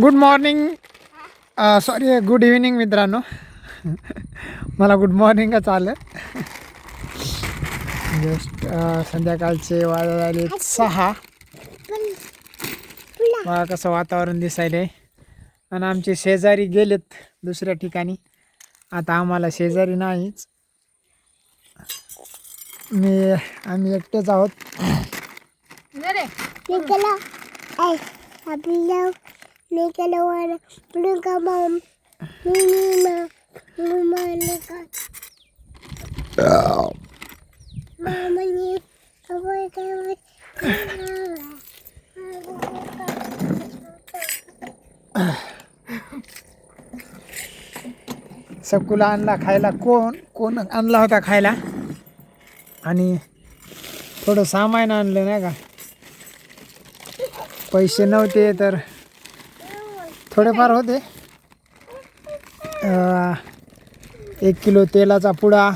Good morning, sorry good evening मित्रांनो. मला good मॉर्निंगच आलं. जस्ट संध्याकाळचे वाजले 6. बघा कसं वातावरण दिसायलंय. आणि आमचे शेजारी गेलेत दुसऱ्या ठिकाणी. आता आम्हाला शेजारी नाहीच, आम्ही एकटेच आहोत. सकुला आणला खायला. कोण आणला होता खायला. आणि थोडं सामान आणलं नाही का. पैसे नव्हते तर थोडेफार होते. 1 किलो तेलाचा पुडा.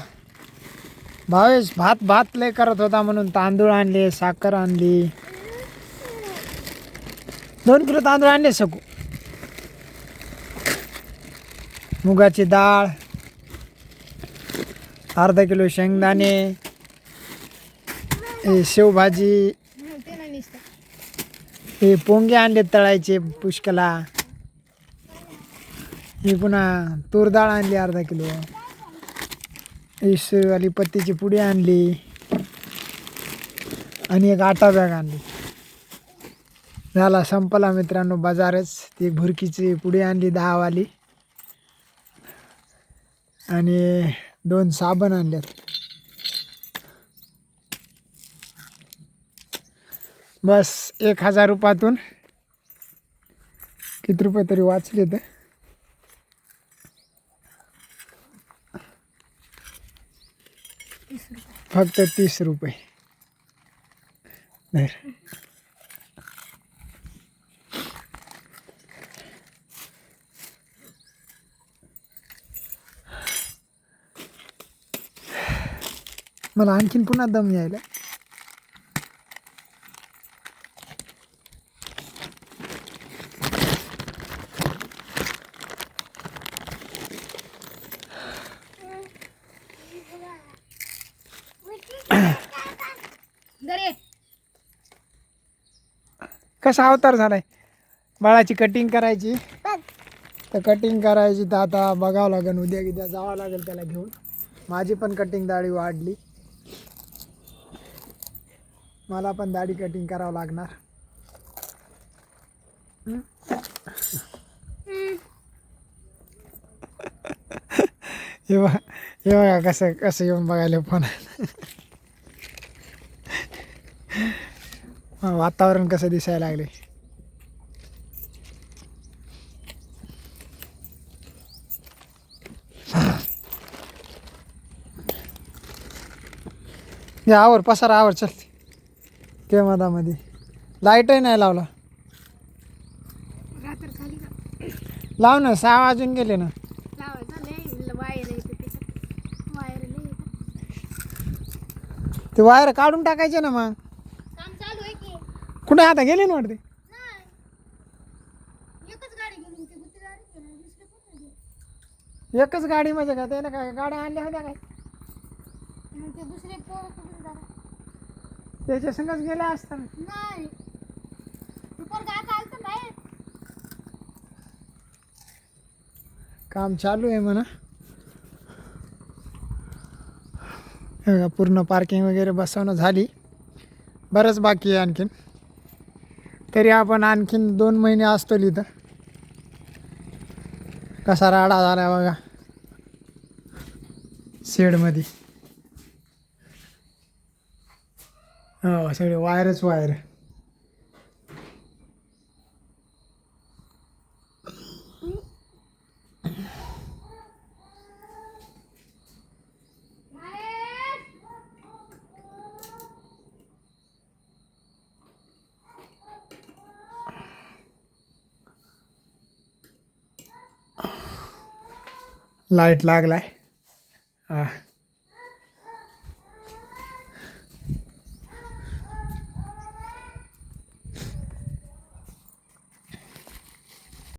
भावेश भात लय करत होता म्हणून तांदूळ आणले, साखर आणली. 2 किलो तांदूळ आणले सकू. मुगाची डाळ, अर्धा किलो शेंगदाणे, शेवभाजी, हे पोंगे आणले तळायचे पुष्कला. ही पुन्हा तूर डाळ आणली अर्धा किलो. वाली पत्तीची पुडी आणली आणि एक आटा बॅग आणली. झाला संपला मित्रांनो बाजारच. ती भुरकीची पुडी आणली 10 वाली आणि 2 साबण आणल्यात. बस 1000 रुपयातून किती रुपये तरी वाचले. तर फक्त 30 रुपये. मला आणखीन पुन्हा दम यायला. कसा अवतार झालाय. बाळाची कटिंग करायची तर आता बघावं लागेल. उद्या जावं लागेल त्याला घेऊन. माझी पण कटिंग दाढी वाढली. मला पण दाढी कटिंग करावं लागणार. हे बघा कसं येऊन बघायला फोन. वातावरण कसं दिसायला लागले. आवर पसारा आवर. चल ते मधामध्ये लाईटही नाही लावला. लाव ना. 6 वाजून गेले ना. ते वायर काढून टाकायचे ना. मग कुठे आता गेले ना वाटते. एकच गाडी म्हणजे का त्याला काय गाड्या आणल्या होत्या काय. त्याच्या संगच गेल्या असताना. काम चालू आहे म्हणा. पूर्ण पार्किंग वगैरे बसवणं झाली. बरंच बाकी आहे आणखीन. तरी आपण आणखीन 2 महिने असतो इथं. कसा राडा झाला बघा शेडमध्ये. हो सगळे वायरच वायर. लाईट लागलाय.